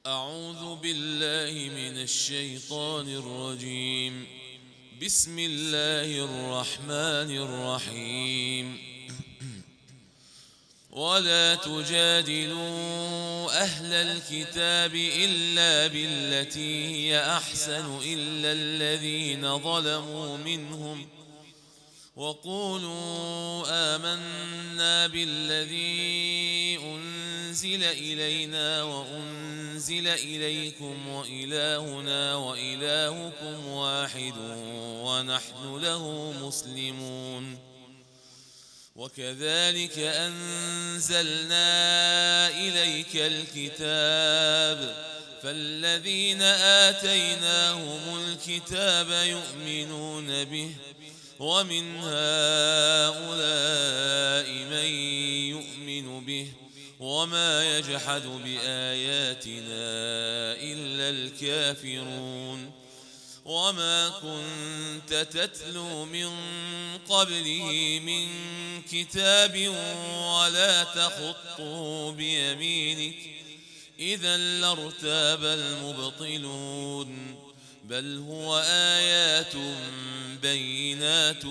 أعوذ بالله من الشيطان الرجيم. بسم الله الرحمن الرحيم. ولا تجادلوا أهل الكتاب إلا بالتي هي أحسن إلا الذين ظلموا منهم وقولوا آمنا بالذي أنزل إلينا وأنزل إليكم وإلهنا وإلهكم واحد ونحن له مسلمون. وكذلك أنزلنا إليك الكتاب فالذين آتيناهم الكتاب يؤمنون به ومن هؤلاء من يؤمن به وما يجحد بآياتنا إلا الكافرون. وما كنت تتلو من قبله من كتاب ولا تخطه بيمينك إذا لارتاب المبطلون. بل هو آيات بينات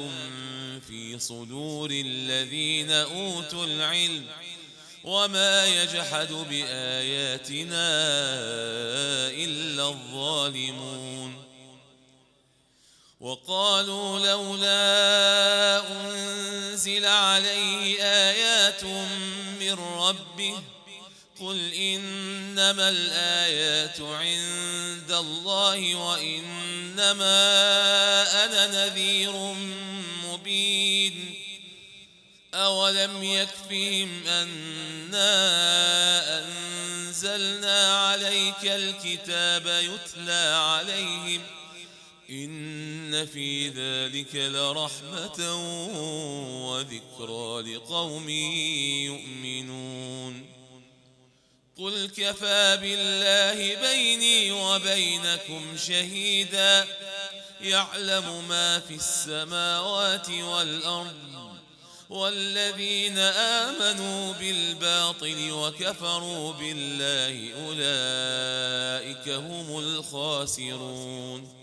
في صدور الذين أوتوا العلم وما يجحد بآياتنا إلا الظالمون. وقالوا لولا أنزل عليه آيات من ربه قل إنما الآيات عند الله وإنما أنا نذير مبين. أولم يكفهم أنا أنزلنا عليك الكتاب يتلى عليهم إن في ذلك لرحمة وذكرى لقوم يؤمنون. قل كفى بالله بيني وبينكم شهيدا يعلم ما في السماوات والأرض والذين آمنوا بالباطل وكفروا بالله أولئك هم الخاسرون.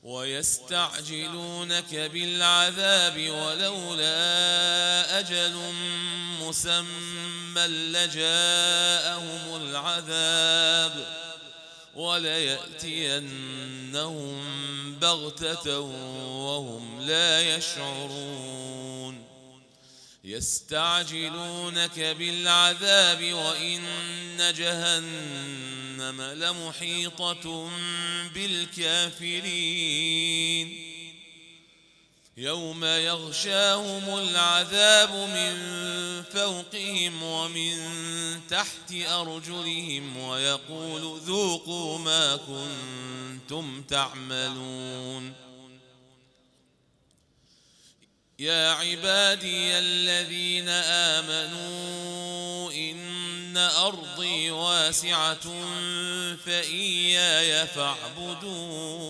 ويستعجلونك بالعذاب ولولا أجل مسمى لجاءهم العذاب وليأتينهم بغتة وهم لا يشعرون. يستعجلونك بالعذاب وإن جهنم لمحيطة بالكافرين. يوم يغشاهم العذاب من فوقهم ومن تحت أرجلهم ويقول ذوقوا ما كنتم تعملون. يا عبادي الذين آمنوا إن أرضي واسعة فإياي فاعبدون.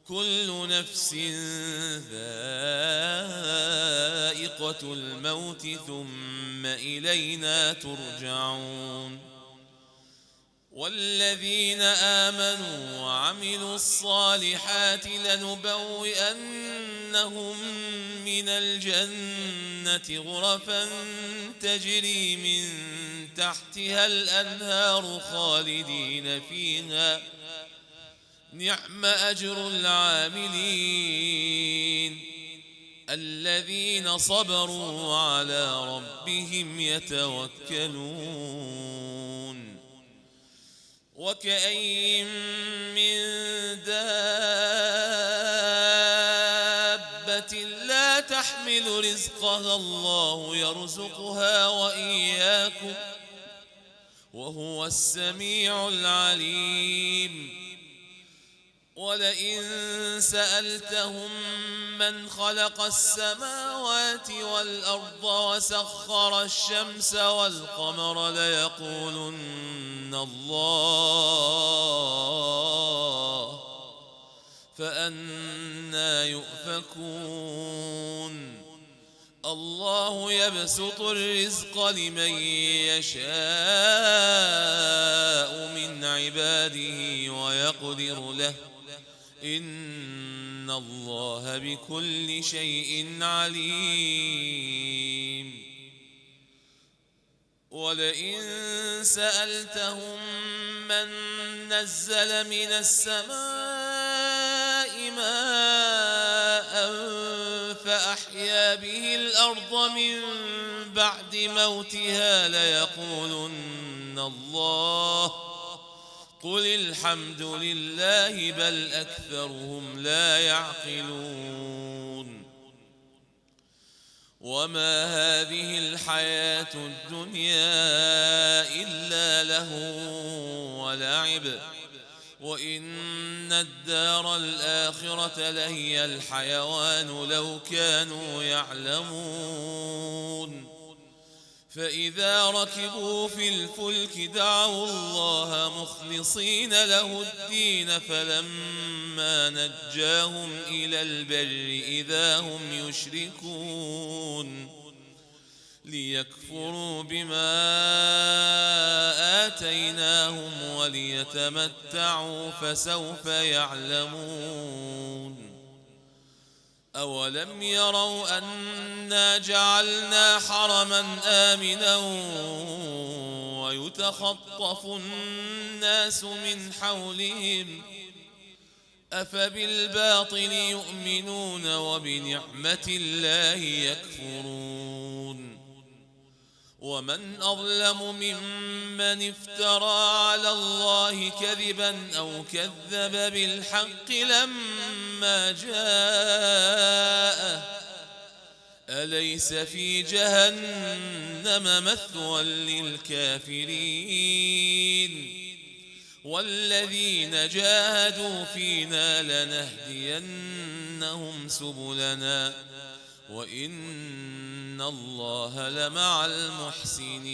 كل نفس ذائقة الموت ثم إلينا ترجعون. والذين آمنوا وعملوا الصالحات لنبوئنهم من الجنة غرفا تجري من تحتها الأنهار خالدين فيها نعم أجر العاملين الذين صبروا وعلى ربهم يتوكلون. وكأين من دابة لا تحمل رزقها الله يرزقها وإياكم وهو السميع العليم. ولئن سألتهم من خلق السماوات والأرض وسخر الشمس والقمر ليقولن الله فأنى يؤفكون. الله يبسط الرزق لمن يشاء من عباده ويقدر له إن الله بكل شيء عليم ولئن سألتهم من نزل من السماء ماء فأحيا به الأرض من بعد موتها ليقولن الله قل الحمد لله بل أكثرهم لا يعقلون وما هذه الحياة الدنيا إلا لهو ولعب وإن الدار الآخرة لهي الحيوان لو كانوا يعلمون فإذا ركبوا في الفلك دعوا الله مخلصين له الدين فلما نجاهم إلى البر إذا هم يشركون ليكفروا بما آتيناهم وليتمتعوا فسوف يعلمون أولم يروا أنا جعلنا حرما آمنا ويتخطف الناس من حولهم أفبالباطل يؤمنون وبنعمة الله يكفرون ومن أظلم ممن افترى على الله كذبا أو كذب بالحق لما جاءه أليس في جهنم مثوى للكافرين والذين جاهدوا فينا لنهدينهم سبلنا وإن الله لمع المحسنين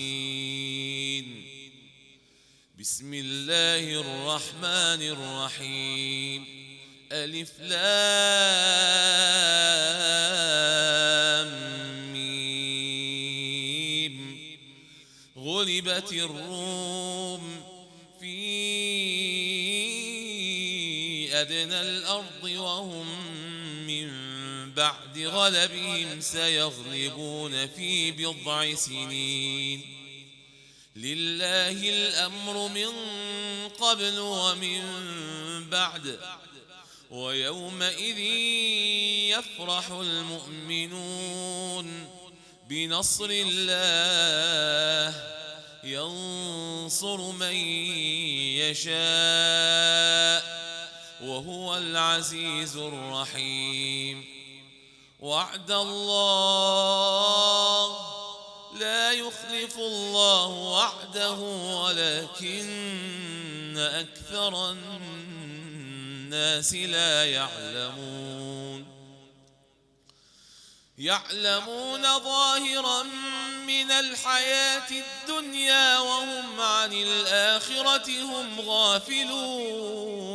بسم الله الرحمن الرحيم ألف لام ميم غلبت الروم في أدنى الأرض وهم من بعد غلبهم سيغلبون في بضع سنين لله الأمر من قبل ومن بعد ويومئذ يفرح المؤمنون بنصر الله ينصر من يشاء وهو العزيز الرحيم وعد الله لا يخلف الله وعده ولكن أكثر الناس لا يعلمون ظاهرا من الحياة الدنيا وهم عن الآخرة هم غافلون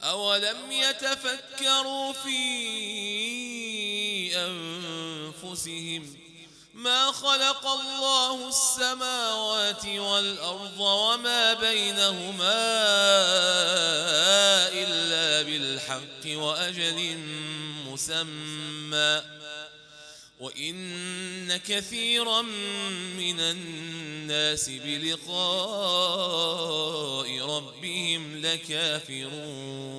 أولم يتفكروا في أنفسهم ما خلق الله السماوات والأرض وما بينهما إلا بالحق وأجل مسمى وإن كثيرا من الناس بلقاء ربهم لكافرون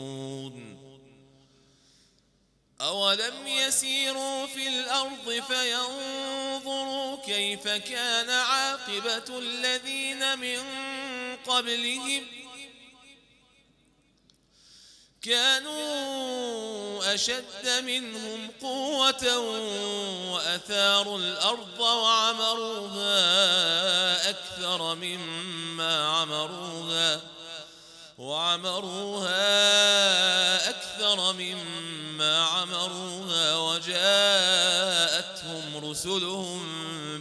أولم يسيروا في الأرض فينظروا كيف كان عاقبة الذين من قبلهم كانوا أشد منهم قوة وأثاروا الأرض وعمروها أكثر مما عمروها وجاءتهم رسلهم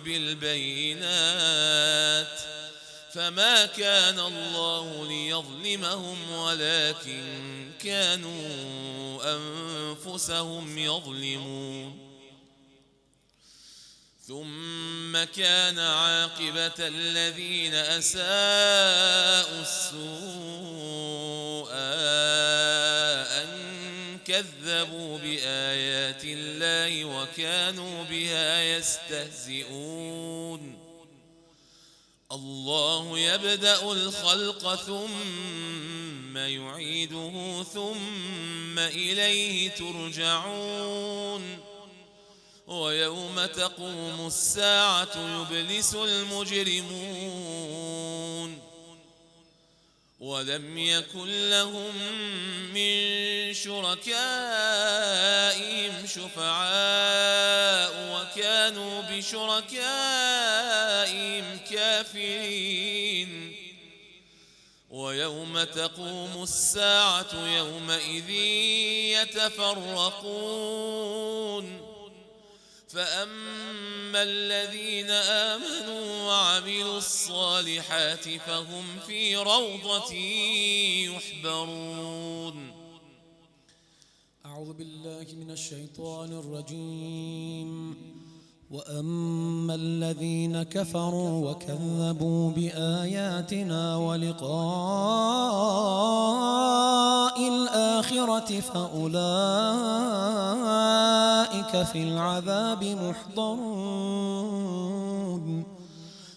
بالبينات فما كان الله ليظلمهم ولكن كانوا أنفسهم يظلمون ثم كان عاقبة الذين أساءوا السوء أن كذبوا بآيات الله وكانوا بها يستهزئون الله يبدأ الخلق ثم يعيده ثم إليه ترجعون ويوم تقوم الساعة يبلس المجرمون ولم يكن لهم من شركائهم شفعاء وكانوا بشركائهم كافرين ويوم تقوم الساعة يومئذ يتفرقون فأما الذين آمنوا وعملوا الصالحات فهم في روضة يحبرون. أعوذ بالله من الشيطان الرجيم. وأما الذين كفروا وكذبوا بآياتنا ولقاء الآخرة فأولئك في العذاب محضرون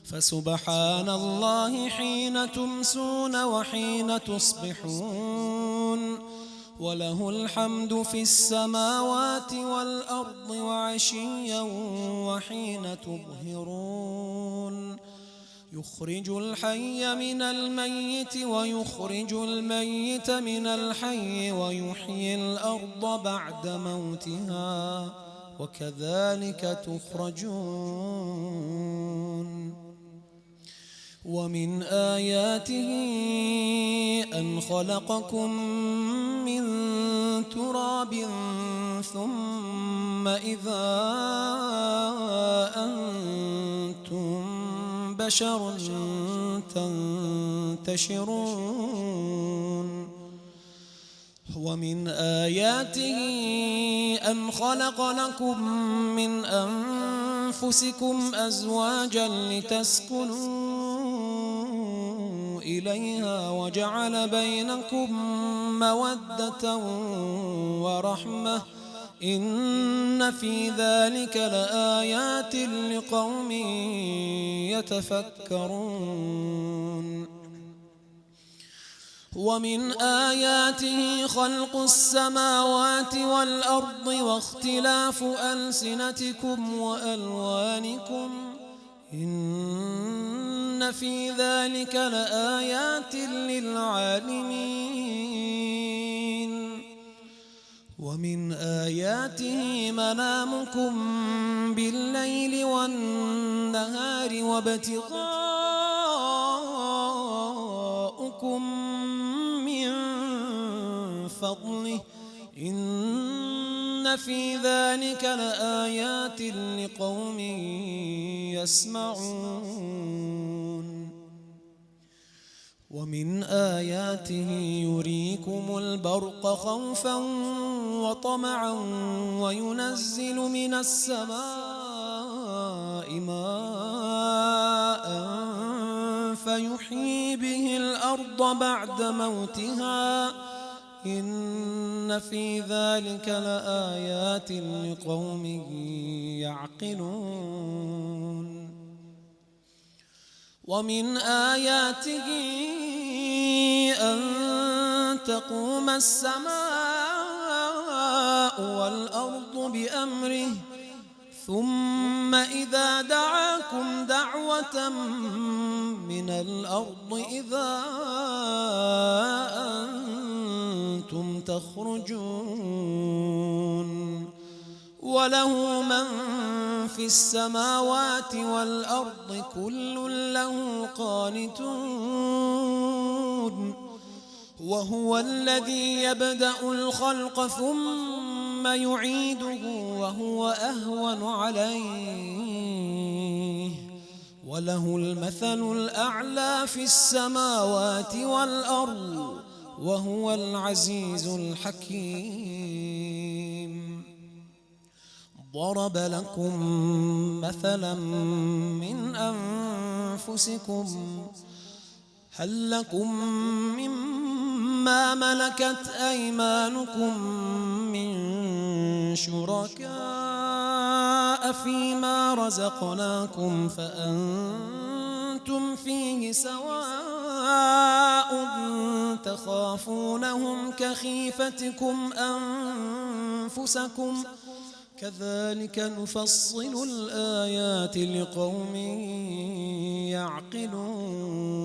فسبحان الله حين تمسون وحين تصبحون وله الحمد في السماوات والأرض وعشيا وحين تظهرون يخرج الحي من الميت ويخرج الميت من الحي ويحيي الأرض بعد موتها وكذلك تخرجون ومن آياته أن خلقكم من تراب ثم إذا أنتم بشر تنتشرون ومن آياته أن خلق لكم من أنفسكم أزواجا لتسكنوا إليها وجعل بينكم مودة ورحمة إن في ذلك لآيات لقوم يتفكرون ومن آياته خلق السماوات والأرض واختلاف ألسنتكم وألوانكم إن في ذلك لآيات للعالمين ومن آياته منامكم بالليل والنهار وابتغاؤكم من فضله إن في ذلك لآيات لقوم يسمعون ومن آياته يريكم البرق خوفا وطمعا وينزل من السماء ماء فيحيي به الأرض بعد موتها إن في ذلك لآيات لقوم يعقلون ومن آياته أن تقوم السماء والأرض بأمره ثم إذا دعاكم دعوة من الأرض إذا أنتم تخرجون وله من في السماوات والأرض كل له قانتون وهو الذي يبدأ الخلق ثم يعيده وهو أهون عليه وله المثل الأعلى في السماوات والأرض وهو العزيز الحكيم ضرب لكم مثلا من أنفسكم هل لكم مما ملكت أيمانكم من شركاء فيما رزقناكم فأنتم فيه سواء تخافونهم كخيفتكم أنفسكم كذلك نفصل الآيات لقوم يعقلون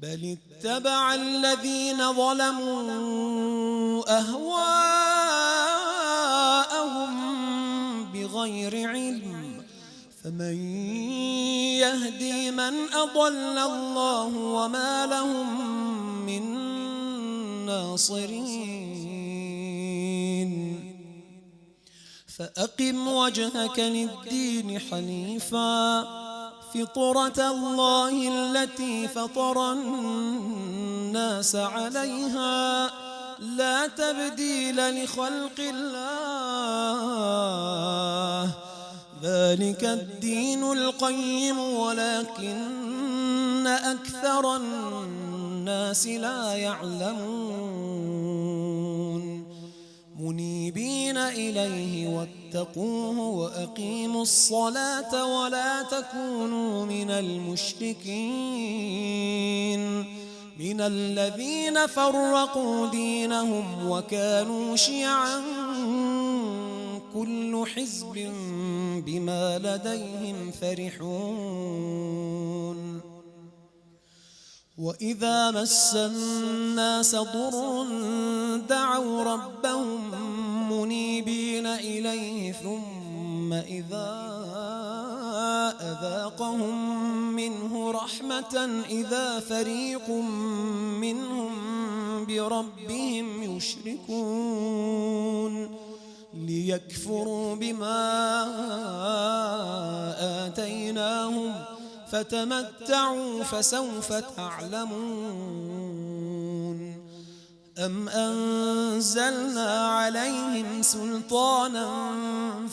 بل اتبع الذين ظلموا أهواءهم بغير علم فمن يهدي من أضل الله وما لهم من ناصرين فأقم وجهك للدين حنيفا فطرة الله التي فطر الناس عليها لا تبديل لخلق الله ذلك الدين القيم ولكن أكثر الناس لا يعلمون منيبين إليه واتقوه وأقيموا الصلاة ولا تكونوا من المشركين من الذين فرقوا دينهم وكانوا شيعا كل حزب بما لديهم فرحون وإذا مس الناس ضر دعوا ربهم منيبين إليه ثم إذا أذاقهم منه رحمة إذا فريق منهم بربهم يشركون ليكفروا بما آتيناهم فتمتعوا فسوف تعلمون أم أنزلنا عليهم سلطانا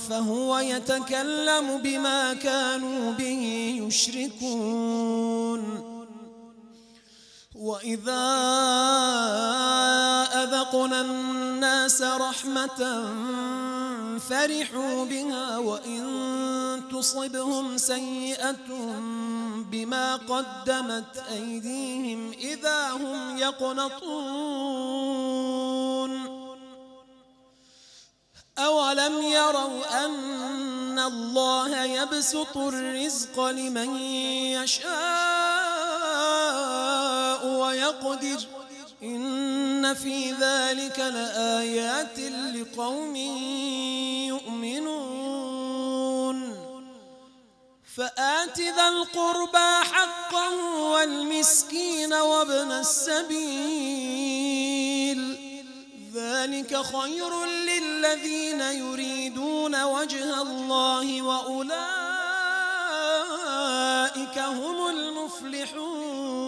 فهو يتكلم بما كانوا به يشركون وإذا أذقنا الناس رحمة فرحوا بها وإن تصبهم سيئة بما قدمت أيديهم إذا هم يقنطون أولم يروا أن الله يبسط الرزق لمن يشاء ويقدر إن في ذلك لآيات لقوم يؤمنون فآت ذا القربى حقه والمسكين وابن السبيل ذلك خير للذين يريدون وجه الله وأولئك هم المفلحون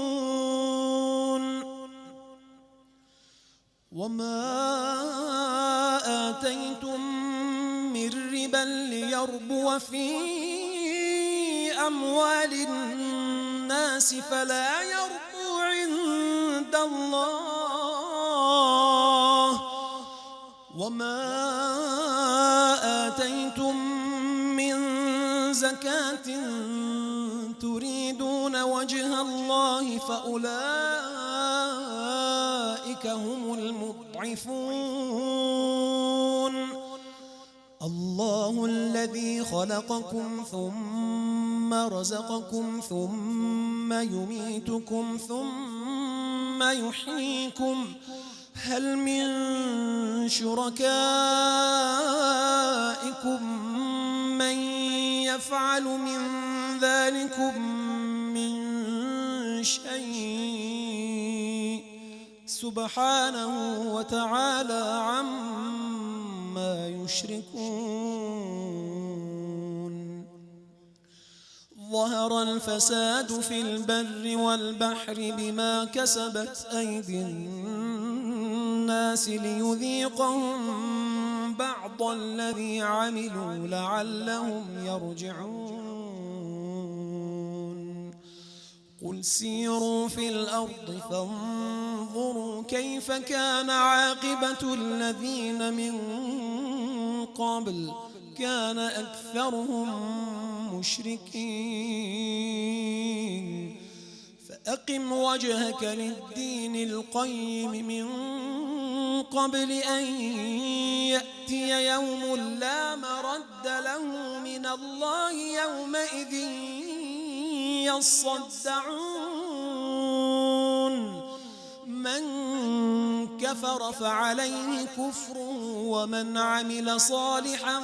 وما آتيتم من ربا ليربو في أموال الناس فلا يربو عند الله وما آتيتم من زكاة تريدون وجه الله فأولئك هم المضعفون الله الذي خلقكم ثم رزقكم ثم يميتكم ثم يحييكم هل من شركائكم من يفعل من ذلكم من شيء سبحانه وتعالى عما يشركون ظهر الفساد في البر والبحر بما كسبت أيدي الناس ليذيقهم بعض بعض الذي عملوا لعلهم يرجعون قل سيروا في الأرض فانظروا كيف كان عاقبة الذين من قبل كان أكثرهم مشركين فأقم وجهك للدين القيم من قبل أن يأتي يوم لا مرد له من الله يومئذ يصدعون من كفر فعليه كفر ومن عمل صالحا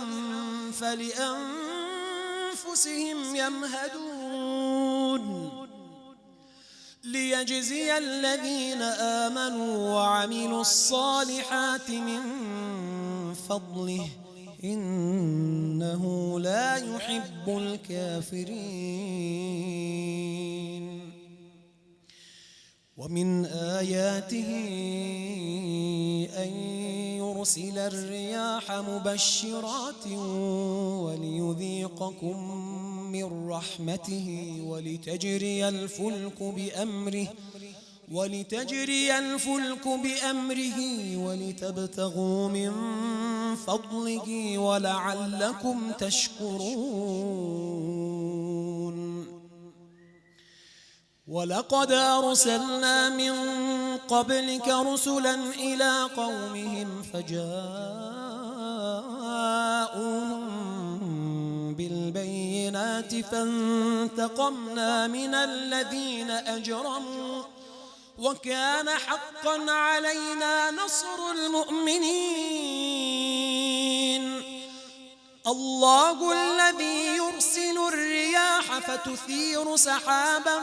فلأنفسهم يمهدون ليجزي الذين آمنوا وعملوا الصالحات من فضله إنه لا يحب الكافرين ومن آياته أن يرسل الرياح مبشرات وليذيقكم من رحمته ولتجري الفلك بأمره ولتبتغوا من فضله ولعلكم تشكرون ولقد أرسلنا من قبلك رسلا إلى قومهم فجاءوهم بالبينات فانتقمنا من الذين أجرموا وكان حقا علينا نصر المؤمنين الله الذي يرسل الرياح فتثير سحابا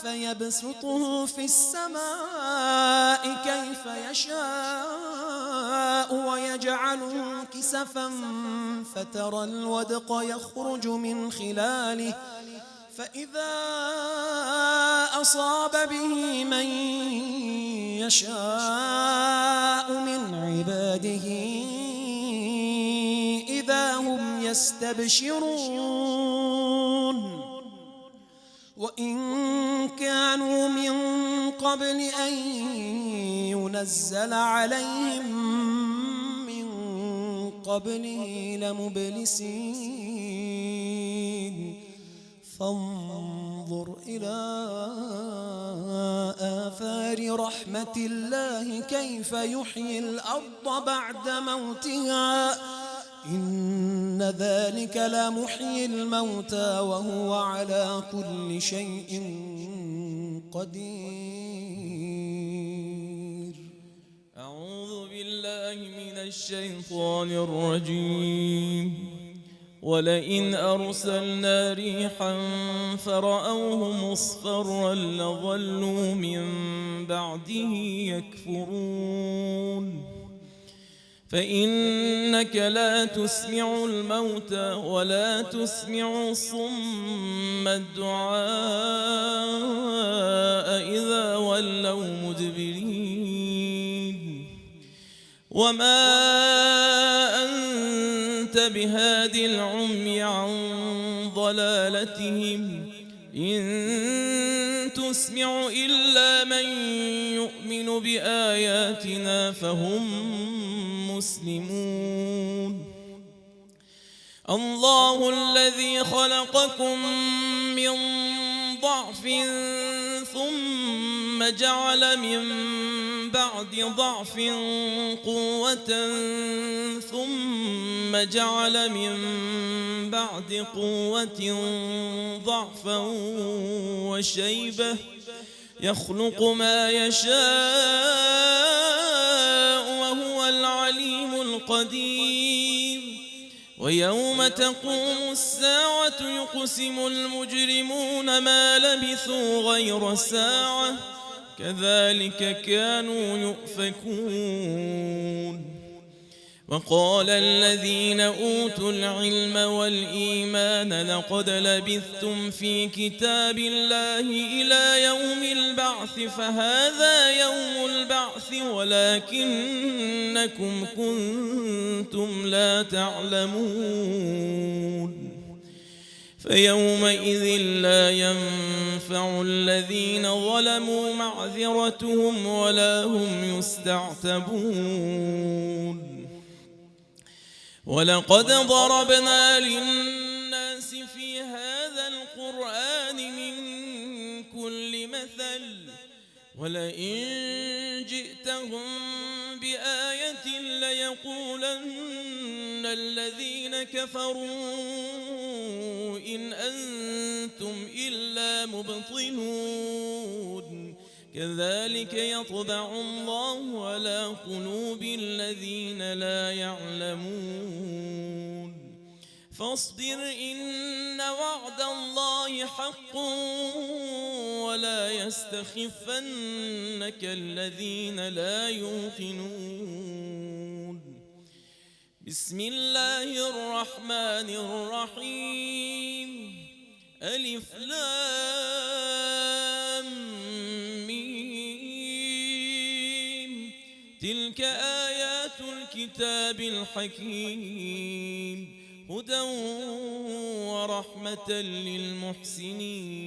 فيبسطه في السماء كيف يشاء ويجعله كسفا فترى الودق يخرج من خلاله فإذا أصاب به من يشاء من عباده إذا هم يستبشرون وإن كانوا من قبل أن ينزل عليهم من قبله لمبلسين فانظر إلى آثار رحمة الله كيف يحيي الأرض بعد موتها إن ذلك لمحيي الموتى وهو على كل شيء قدير. أعوذ بالله من الشيطان الرجيم. ولئن أرسلنا ريحا فرأوه مصفرا لظلوا من بعده يكفرون فإنك لا تسمع الموتى ولا تسمع الصم الدعاء إذا ولوا مدبرين وما أنت بهاد العمي عن ضلالتهم إن تسمع إلا من يؤمن بآياتنا فهم مسلمون الله الذي خلقكم من ضعف ثم جعل من بعد ضعف قوة ثم جعل من بعد قوة ضعفا وشيبة يخلق ما يشاء وهو العليم القدير ويوم تقوم الساعة يقسم المجرمون ما لبثوا غير ساعة كذلك كانوا يؤفكون وقال الذين أوتوا العلم والإيمان لقد لبثتم في كتاب الله إلى يوم البعث فهذا يوم البعث ولكنكم كنتم لا تعلمون فيومئذ لا ينفع الذين ظلموا معذرتهم ولا هم يستعتبون ولقد ضربنا للناس في هذا القرآن من كل مثل ولئن جئتهم بآية ليقولن الذين كفروا إن أنتم إلا مبطلون كذلك يطبع الله على قلوب الذين لا يعلمون فاصبر إن وعد الله حق ولا يستخفنك الذين لا يوقنون بسم الله الرحمن الرحيم ألف لام ميم تلك آيات الكتاب الحكيم هدى ورحمة للمحسنين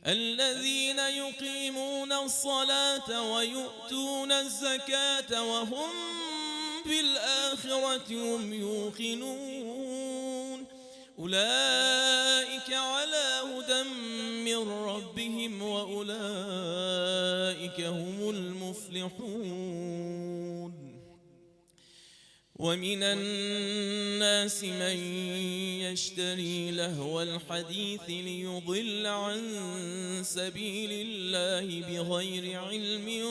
الذين يقيمون الصلاة ويؤتون الزكاة وهم بالآخرة هم يوقنون أولئك على هدى من ربهم وأولئك هم المفلحون ومن الناس من يشتري لهو الحديث ليضل عن سبيل الله بغير علم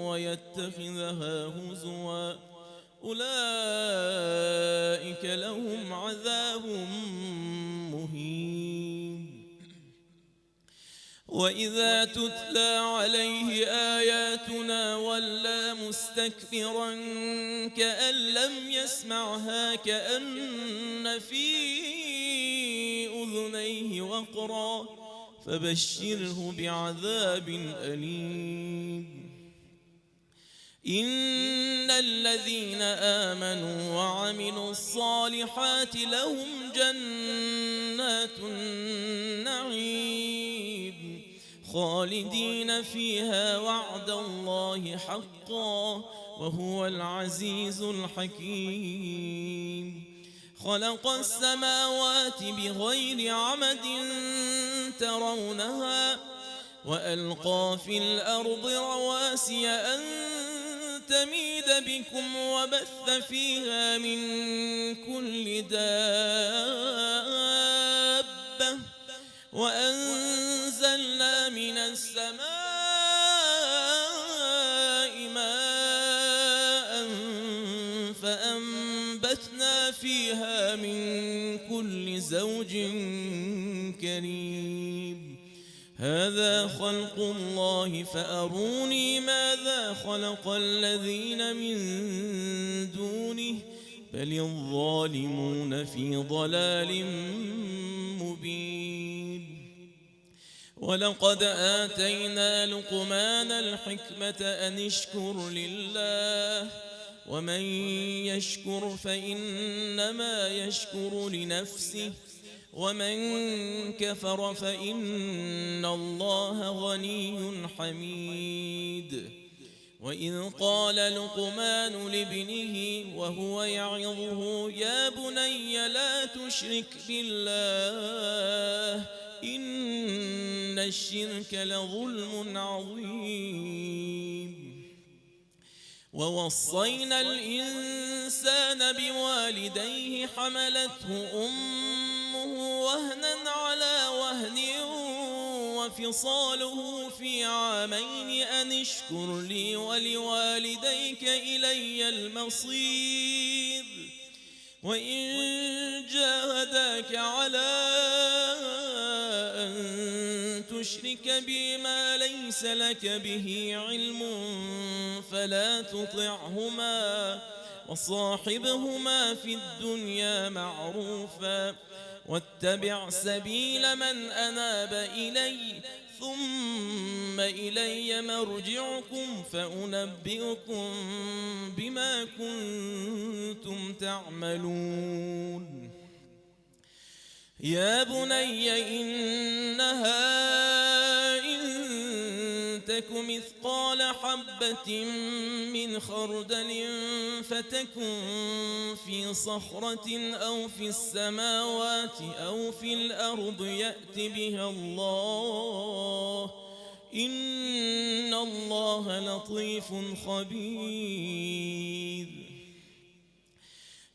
ويتخذها هزوا أولئك لهم عذاب مهين وإذا تتلى عليه آياتنا ولى مستكبرا كأن لم يسمعها كأن في أذنيه وقرا فبشره بعذاب أليم إن الذين آمنوا وعملوا الصالحات لهم جنات النعيم خالدين فيها وعد الله حقا وهو العزيز الحكيم خلق السماوات بغير عمد ترونها وألقى في الأرض رواسي أن تميد بكم وبث فيها من كل دابة وأنزلنا من السماء ماء فأنبتنا فيها من كل زوج كريم هذا خلق الله فأروني ماذا خلق الذين من دونه بل الظالمون في ضلال مبين ولقد آتينا لقمان الحكمة أن اشكر لله ومن يشكر فإنما يشكر لنفسه ومن كفر فإن الله غني حميد وإذ قال لقمان لابنه وهو يعظه يا بني لا تشرك بالله إن الشرك لظلم عظيم ووصينا الإنسان بوالديه حملته أمه وهنا على وهن وفصاله في عامين أن اشكر لي ولوالديك إلي المصير وإن جاهداك على أن تشرك بي ما ليس لك به علم فلا تطعهما وصاحبهما في الدنيا معروفا واتبع سبيل من أناب إلي ثم إلي مرجعكم فأنبئكم بما كنتم تعملون يا بني إنها إن تك مثقال حبة من خردل فتكن في صخرة أو في السماوات أو في الأرض يأت بها الله إن الله لطيف خبير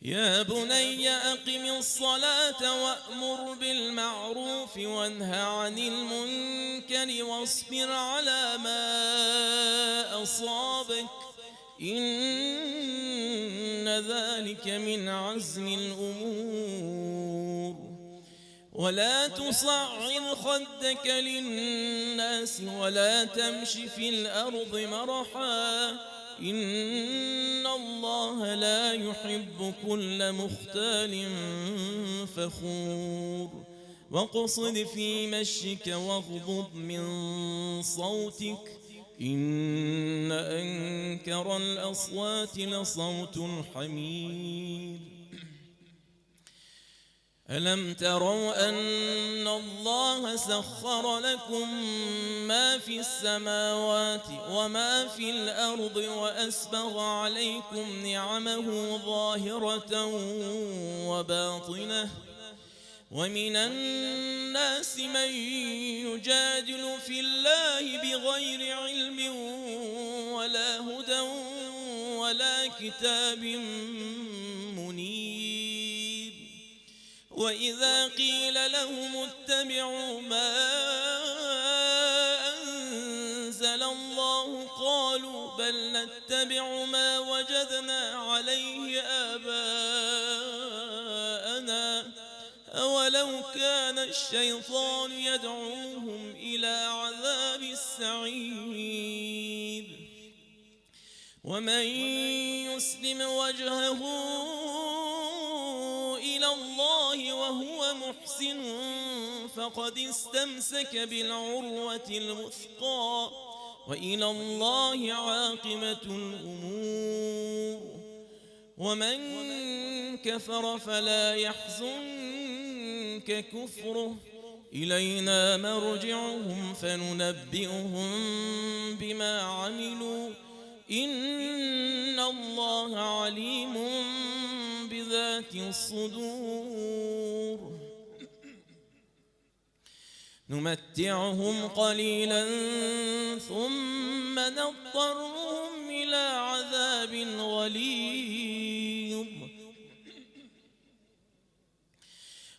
يا بني أقم الصلاة وأمر بالمعروف وانه عن المنكر واصبر على ما أصابك إن ذلك من عزم الأمور ولا تصعر خدك للناس ولا تمش في الأرض مرحا إن الله لا يحب كل مختال فخور واقصد في مشيك واغضض من صوتك إن أنكر الأصوات لصوت الحمير ألم تروا أن الله سخر لكم ما في السماوات وما في الأرض وأسبغ عليكم نعمه ظاهرة وباطنة ومن الناس من يجادل في الله بغير علم ولا هدى ولا كتاب منير وإذا قيل لهم اتبعوا ما أنزل الله قالوا بل نتبع ما وجدنا عليه آباءنا أولو كان الشيطان يدعوهم إلى عذاب السعير ومن يسلم وجهه إلى الله وهو محسن فقد استمسك بالعروة الوثقى وإلى الله عاقبة الأمور ومن كفر فلا يحزنك كفره إلينا مرجعهم فننبئهم بما عملوا إن الله عليم بذات الصدور نمتعهم قليلا ثم نضطرهم إلى عذاب غليظ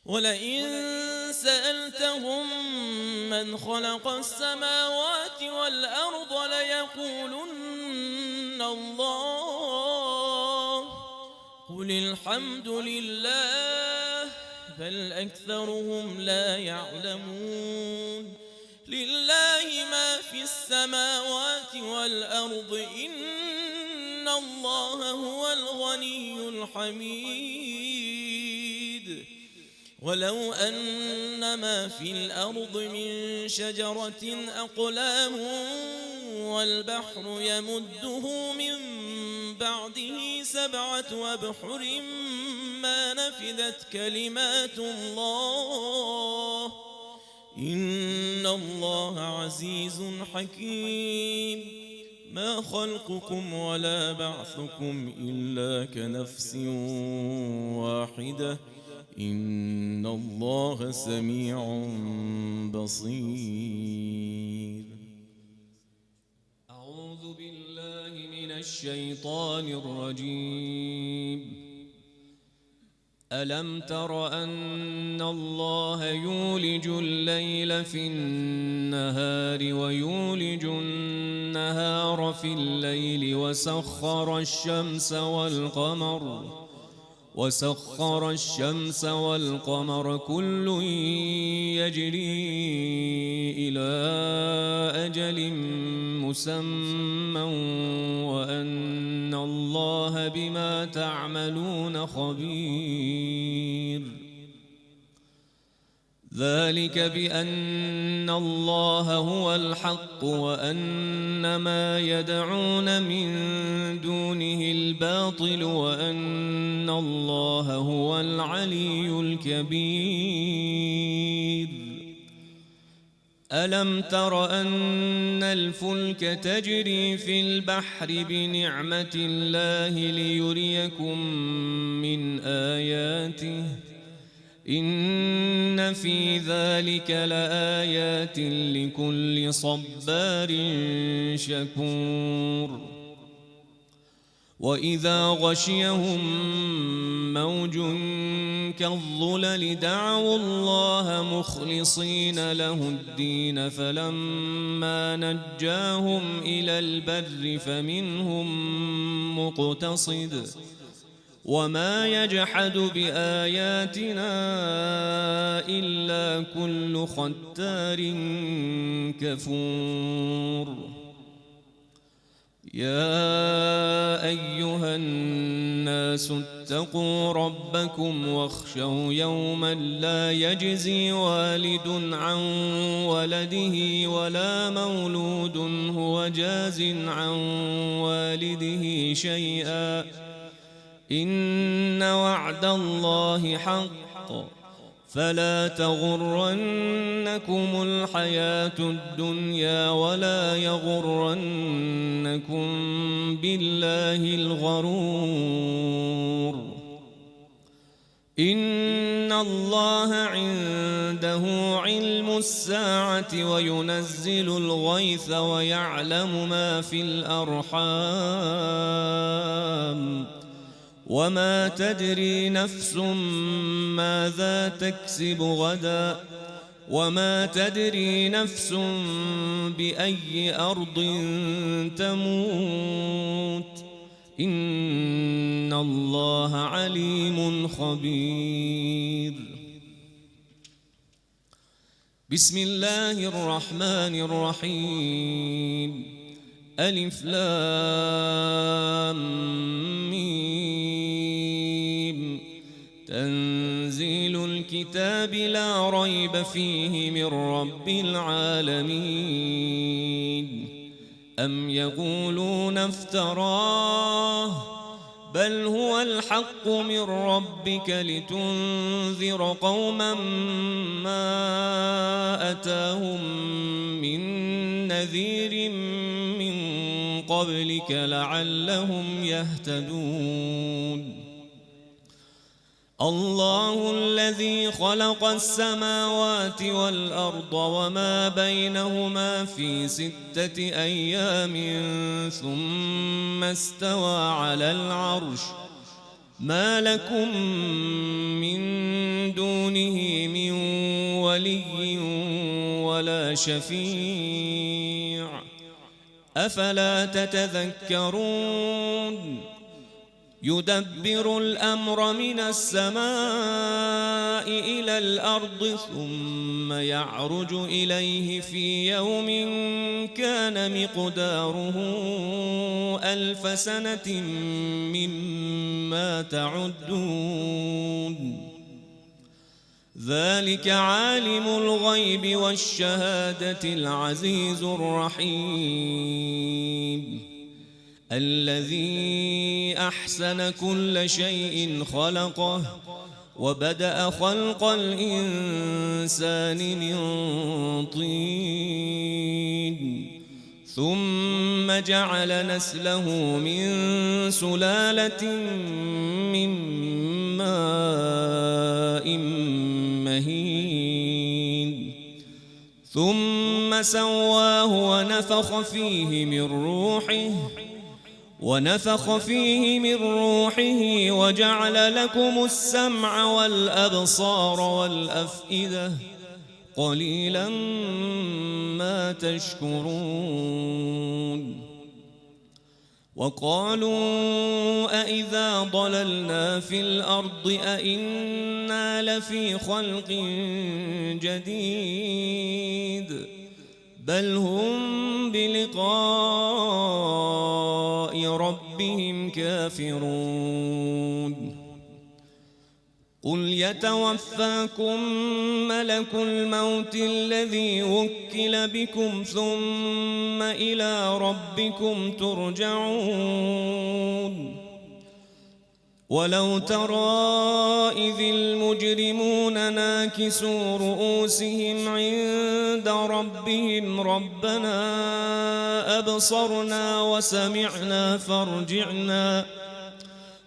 ولئن سألتهم من خلق السماوات والأرض ليقولن الله قل الحمد لله بل أكثرهم لا يعلمون لله ما في السماوات والأرض إن الله هو الغني الحميد ولو أن ما في الأرض من شجرة أقلام والبحر يمده من بعده 7 أبحر ما نفدت كلمات الله إن الله عزيز حكيم ما خلقكم ولا بعثكم إلا كنفس واحدة إن الله سميع بصير أعوذ بالله من الشيطان الرجيم ألم تر أن الله يولج الليل في النهار ويولج النهار في الليل وسخر الشمس والقمر وسخر الشمس والقمر كل يجري إلى أجل مسمى وأن الله بما تعملون خبير. ذلك بأن الله هو الحق وأن ما يدعون من دونه الباطل وأن الله هو العلي الكبير. ألم تر أن الفلك تجري في البحر بنعمة الله ليريكم من آياته إن في ذلك لآيات لكل صبار شكور. وإذا غشيهم موج كالظلل دعوا الله مخلصين له الدين فلما نجاهم إلى البر فمنهم مقتصد وما يجحد بآياتنا إلا كل ختار كفور. يا أيها الناس اتقوا ربكم واخشوا يوما لا يجزي والد عن ولده ولا مولود هو جاز عن والده شيئا إن وعد الله حق فلا تغرنكم الحياة الدنيا ولا يغرنكم بالله الغرور. إن الله عنده علم الساعة وينزل الغيث ويعلم ما في الأرحام وما تدري نفس ماذا تكسب غدا وما تدري نفس بأي أرض تموت إن الله عليم خبير. بسم الله الرحمن الرحيم. ألف لام ميم. تنزيل الكتاب لا ريب فيه من رب العالمين. أم يقولون افتراه بل هو الحق من ربك لتنذر قوما ما أتاهم من نذير من قبلك لعلهم يهتدون. الله الذي خلق السماوات والأرض وما بينهما في 6 أيام ثم استوى على العرش ما لكم من دونه من ولي ولا شفيع أفلا تتذكرون. يدبر الأمر من السماء إلى الأرض ثم يعرج إليه في يوم كان مقداره 1000 سنة مما تعدون. ذلك عالم الغيب والشهادة العزيز الرحيم. الذي أحسن كل شيء خلقه وبدأ خلق الإنسان من طين ثم جعل نسله من سلالة من ماء مهين ثم سواه ونفخ فيه من روحه وجعل لكم السمع والأبصار والأفئدة قليلا ما تشكرون. وقالوا أإذا ضللنا في الأرض أإنا لفي خلق جديد بل هم بلقاء ربهم كافرون قل يتوفاكم ملك الموت الذي وكل بكم ثم إلى ربكم ترجعون ولو ترى إذ المجرمون ناكسوا رؤوسهم عند ربهم ربنا أبصرنا وسمعنا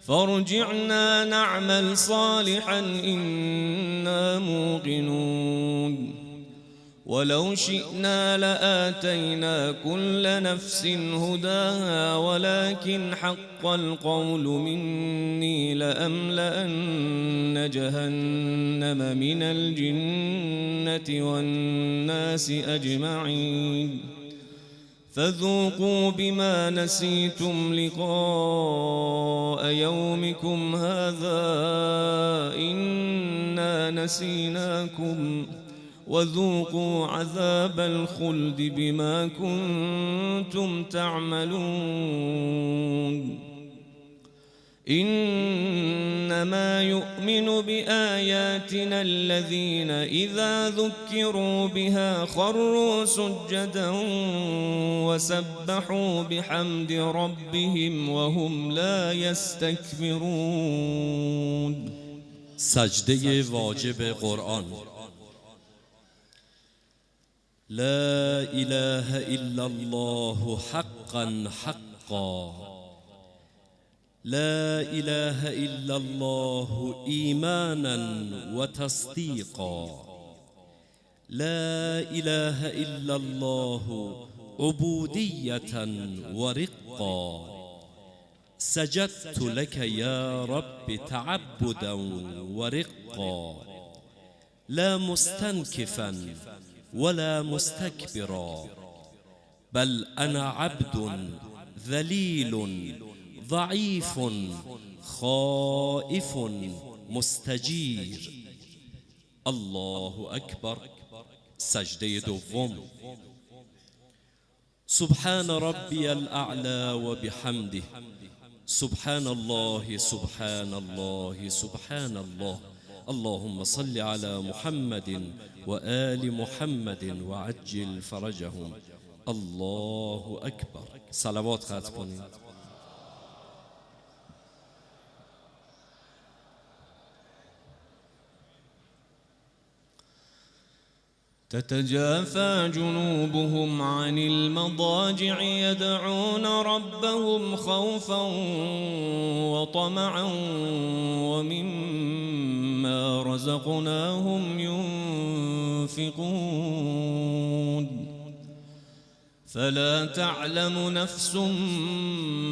فارجعنا نعمل صالحا إنا موقنون ولو شئنا لآتينا كل نفس هداها ولكن حق القول مني لأملأن جهنم من الجنة والناس أجمعين فذوقوا بما نسيتم لقاء يومكم هذا إنا نسيناكم وذوقوا عذاب الخلد بما كنتم تعملون إنما يؤمن بآياتنا الذين إذا ذكروا بها خروا سجدا وسبحوا بحمد ربهم وهم لا يستكبرون. سجده واجب قرآن. لا إله إلا الله حقا حقا، لا إله إلا الله إيمانا وتصديقا، لا إله إلا الله عبودية ورقا. سجدت لك يا رب تعبدا ورقا، لا مستنكفا ولا مستكبرا، بل أنا عبد ذليل ضعيف خائف مستجير. الله أكبر. سجده دوم. سبحان ربي الأعلى وبحمده، سبحان الله سبحان الله سبحان الله. اللهم صل على محمد وآل محمد وعجل فرجهم. الله أكبر. صلوات ختم کنید. تتجافى جنوبهم عن المضاجع يدعون ربهم خوفا وطمعا ومما رزقناهم ينفقون فلا تعلم نفس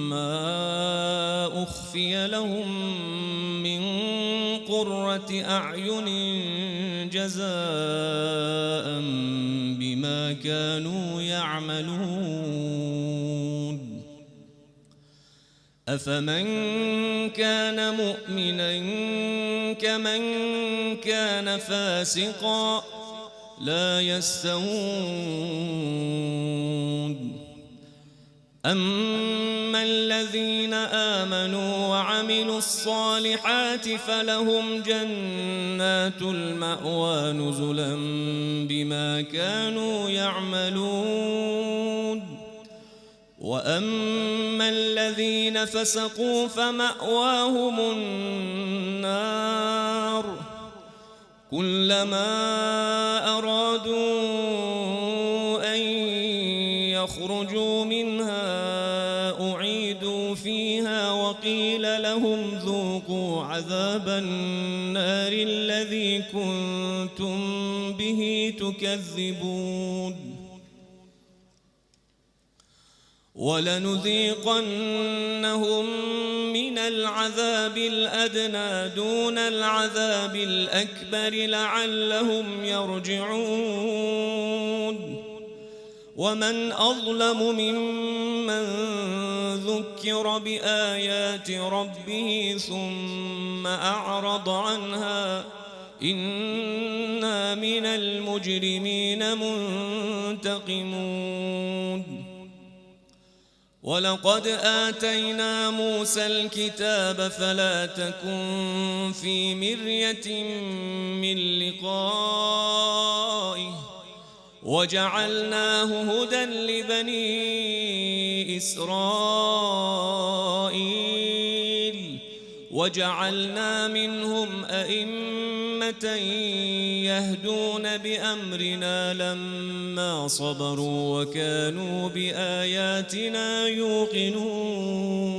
ما أخفي لهم من قرة أعين جزاء بما كانوا يعملون. أفمن كان مؤمنا كمن كان فاسقا لا يستوون. أما الذين آمنوا وعملوا الصالحات فلهم جنات المأوى نزلا بما كانوا يعملون. وأما الذين فسقوا فمأواهم النار كلما أرادوا أن يخرجوا منها أعيدوا فيها وقيل لهم ذوقوا عذاب النار الذي كنتم به تكذبون. ولنذيقنهم من العذاب الأدنى دون العذاب الأكبر لعلهم يرجعون. ومن أظلم ممن ذكر بآيات ربه ثم أعرض عنها إنا من المجرمين منتقمون ولقد آتينا موسى الكتاب فلا تكن في مرية من لقائه وجعلناه هدى لبني إسرائيل وجعلنا منهم أئمة يهدون بأمرنا لما صبروا وكانوا بآياتنا يوقنون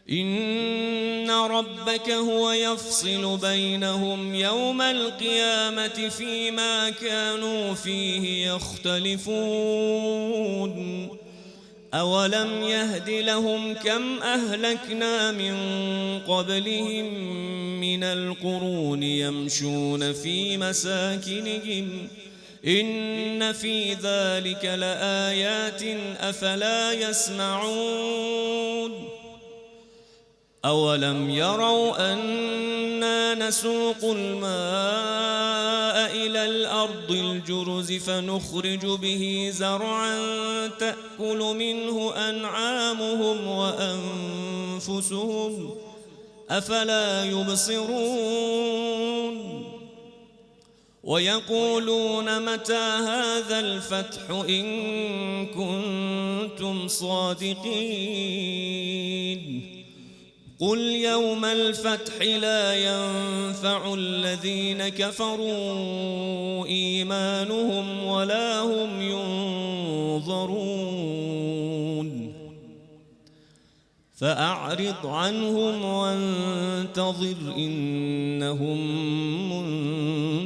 إن ربك هو يفصل بينهم يوم القيامة فيما كانوا فيه يختلفون أولم يهد لهم كم أهلكنا من قبلهم من القرون يمشون في مساكنهم إن في ذلك لآيات أفلا يسمعون أولم يروا أنا نسوق الماء إلى الأرض الجرز فنخرج به زرعا تأكل منه أنعامهم وأنفسهم أفلا يبصرون ويقولون متى هذا الفتح إن كنتم صادقين قل يوم الفتح لا ينفع الذين كفروا إيمانهم ولا هم ينظرون فأعرض عنهم وانتظر إنهم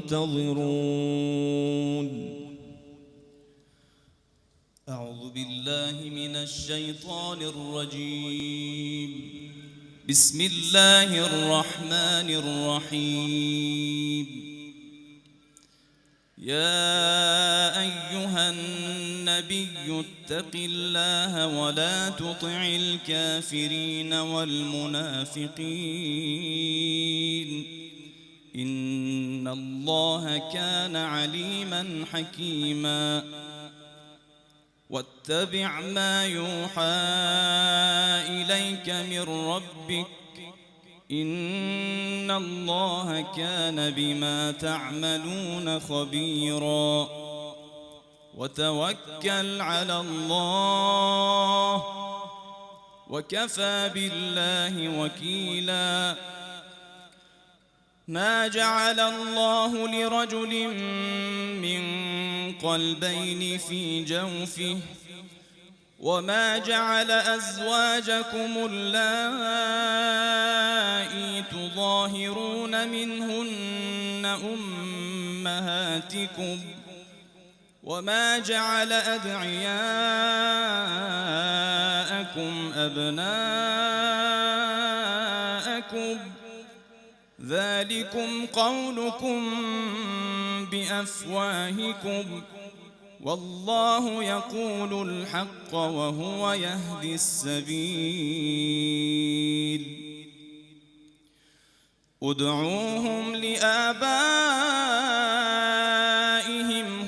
منتظرون أعوذ بالله من الشيطان الرجيم بسم الله الرحمن الرحيم يا أيها النبي اتق الله ولا تطع الكافرين والمنافقين إن الله كان عليما حكيما واتبع ما يوحى إليك من ربك إن الله كان بما تعملون خبيرا وتوكل على الله وكفى بالله وكيلا ما جعل الله لرجل من قلبين في جوفه وما جعل أزواجكم اللائي تظاهرون منهن أمهاتكم وما جعل أدعياءكم أبناءكم ذلكم قولكم بأفواهكم والله يقول الحق وهو يهدي السبيل ادعوهم لآبائهم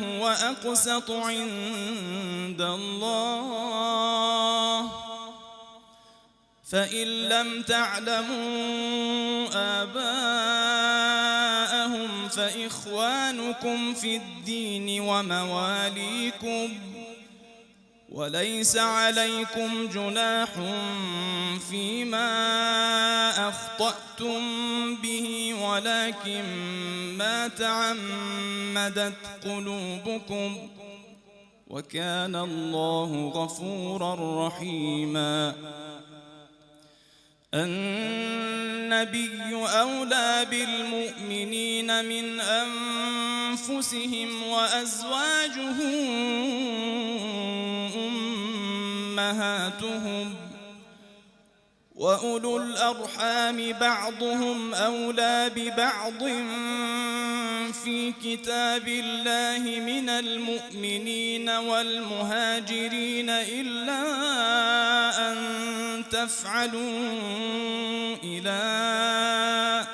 هو أقسط عند الله فإن لم تعلموا آباءهم فإخوانكم في الدين ومواليكم وليس عليكم جناح فيما أخطأتم به ولكن ما تعمدت قلوبكم وكان الله غفورا رحيما النبي أولى بالمؤمنين من أنفسهم وأزواجه أمهاتهم وأولو الأرحام بعضهم أولى ببعض في كتاب الله من المؤمنين والمهاجرين إلا أن تفعلوا إلى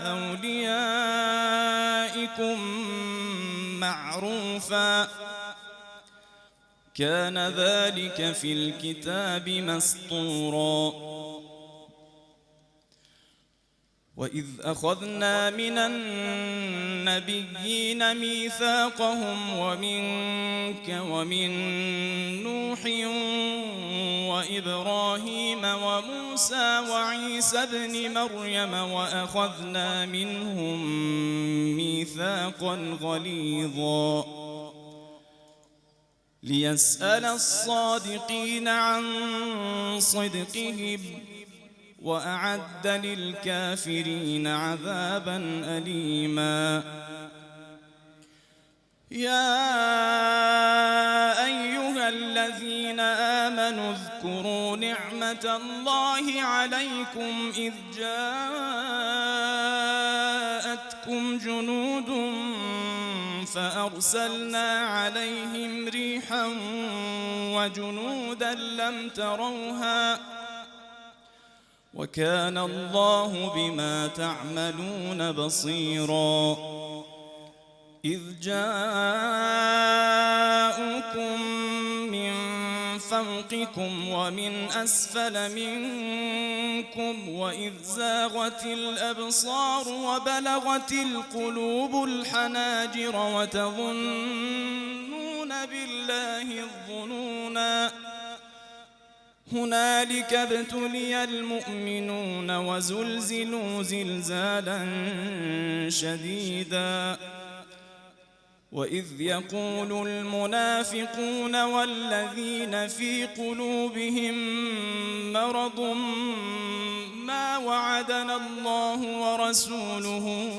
أوليائكم معروفا كان ذلك في الكتاب مسطورا وإذ أخذنا من النبيين ميثاقهم ومنك ومن نوح وإبراهيم وموسى وعيسى ابن مريم وأخذنا منهم ميثاقا غليظا ليسأل الصادقين عن صدقهم وأعد للكافرين عذابا أليما يا أيها الذين آمنوا اذكروا نعمة الله عليكم إذ جاءتكم جنود فأرسلنا عليهم ريحا وجنودا لم تروها وكان الله بما تعملون بصيرا إذ جاءوكم من فوقكم ومن أسفل منكم وإذ زاغت الأبصار وبلغت القلوب الحناجر وتظنون بالله الظنونا هنالك ابتلي المؤمنون وزلزلوا زلزالا شديدا وإذ يقول المنافقون والذين في قلوبهم مرض ما وعدنا الله ورسوله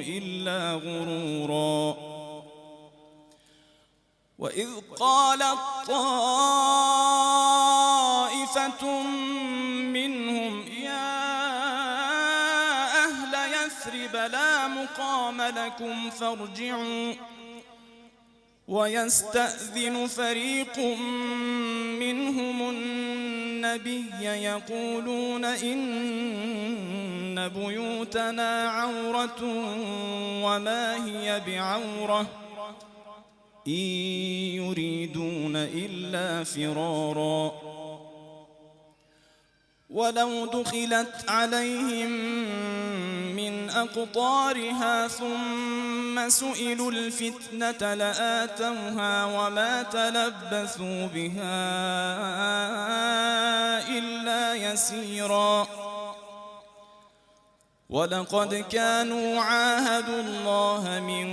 إلا غرورا وإذ قالت طائفة منهم يا أهل يثرب لا مقام لكم فارجعوا ويستأذن فريق منهم النبي يقولون إن بيوتنا عورة وما هي بعورة إن يريدون إلا فرارا ولو دخلت عليهم من أقطارها ثم سئلوا الفتنة لآتوها وما تلبثوا بها إلا يسيرا ولقد كانوا عاهدوا الله من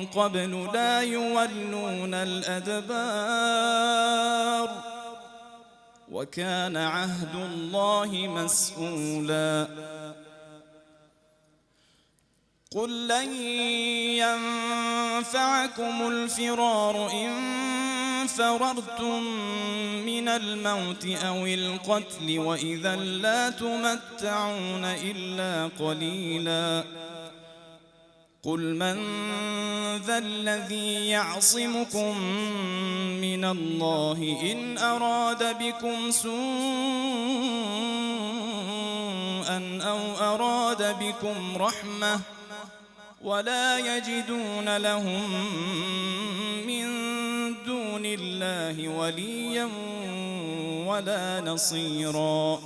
قبل لا يولون الأدبار وكان عهد الله مسؤولا قل لن ينفعكم الفرار إن فررتم من الموت أو القتل وإذا لا تمتعون إلا قليلا قل من ذا الذي يعصمكم من الله إن أراد بكم سوءا أو أراد بكم رحمة ولا يجدون لهم من دون الله وليا ولا نصيرا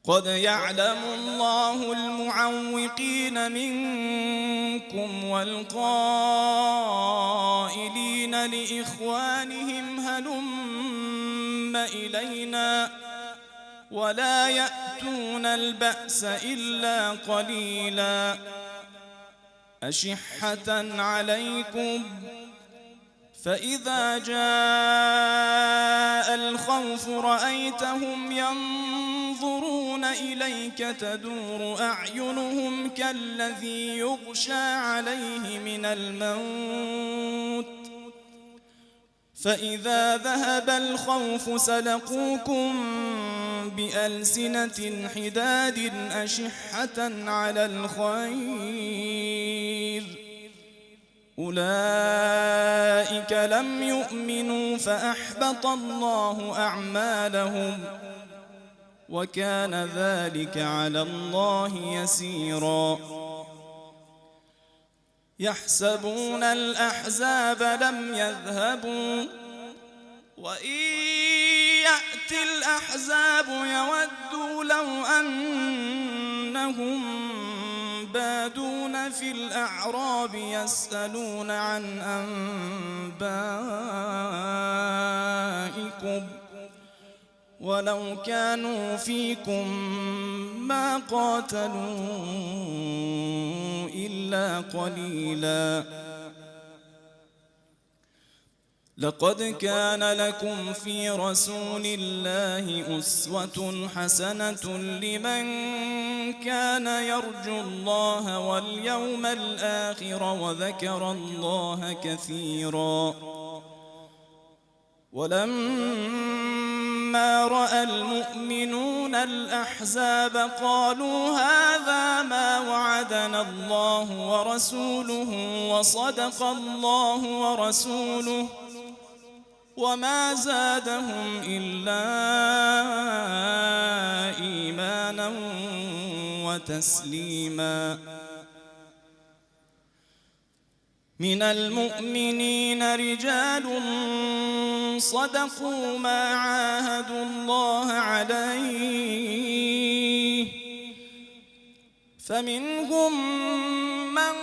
قد يعلم الله المعوقين منكم والقائلين لإخوانهم هلم إلينا ولا يأتون البأس إلا قليلا أشحة عليكم فإذا جاء الخوف رأيتهم ينظرون إليك تدور أعينهم كالذي يغشى عليه من الموت فإذا ذهب الخوف سلقوكم بألسنة حداد أشحة على الخير أولئك لم يؤمنوا فأحبط الله أعمالهم وكان ذلك على الله يسيرا يحسبون الأحزاب لم يذهبوا وإن يأتي الأحزاب يودوا لو أنهم بادون في الأعراب يسألون عن أنبائكم ولو كانوا فيكم ما قاتلوا إلا قليلا لقد كان لكم في رسول الله أسوة حسنة لمن كان يرجو الله واليوم الآخر وذكر الله كثيرا ولما رأى المؤمنون الأحزاب قالوا هذا ما وعدنا الله ورسوله وصدق الله ورسوله وما زادهم إلا إيمانا وتسليما من المؤمنين رجال صدقوا ما عاهدوا الله عليه فمنهم من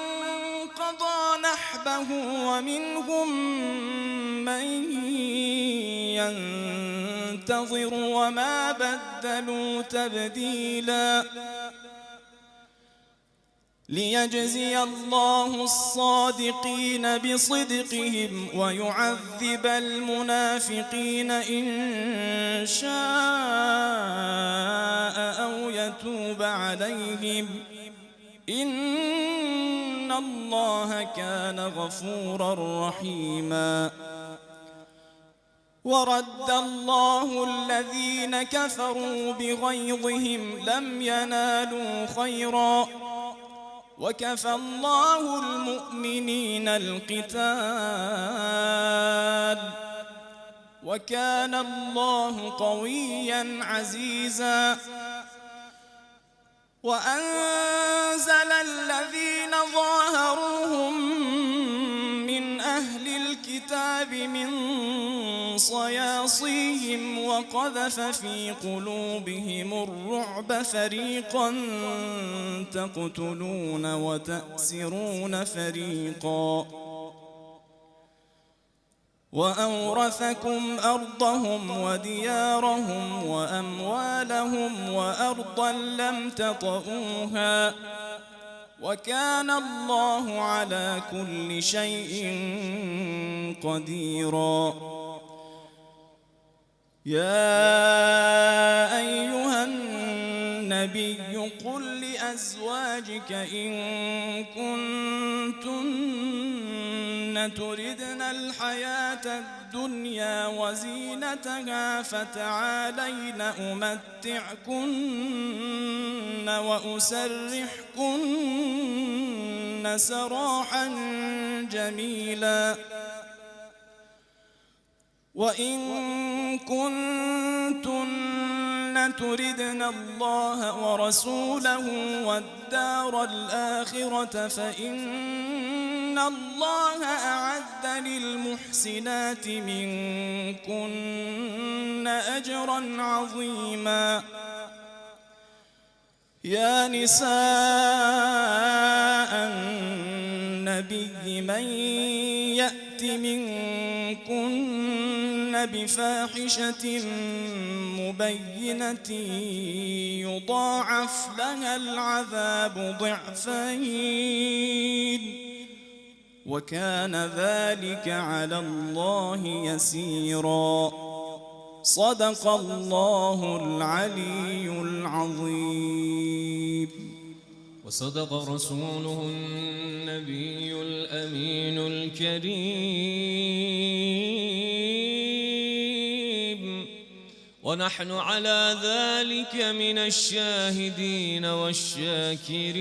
قضى نحبه ومنهم من ينتظر وما بدلوا تبديلا ليجزي الله الصادقين بصدقهم ويعذب المنافقين إن شاء أو يتوب عليهم إن الله كان غفورا رحيما ورد الله الذين كفروا بغيظهم لم ينالوا خيرا وكفى الله المؤمنين القتال وكان الله قويا عزيزا وأنزل الذين ظاهروهم من أهل الكتاب من صياصيهم وقذف في قلوبهم الرعب فريقا تقتلون وتأسرون فريقا وأورثكم أرضهم وديارهم وأموالهم وأرضا لم تطئوها وكان الله على كل شيء قديرا يا أيها النبي قل لأزواجك إن كنتن تردن الحياة الدنيا وزينتها فتعالين أمتعكن وأسرحكن سراحا جميلا وإن كنتن تردن الله ورسوله والدار الآخرة فإن الله أعد للمحسنات منكن أجرا عظيما يا نساء النبي من يأت منكن بفاحشة مبينة يضاعف لها العذاب ضعفين وكان ذلك على الله يسيرا صدق الله العلي العظيم وصدق رسوله النبي الأمين الكريم ونحن على ذلك من الشاهدين والشاكرين.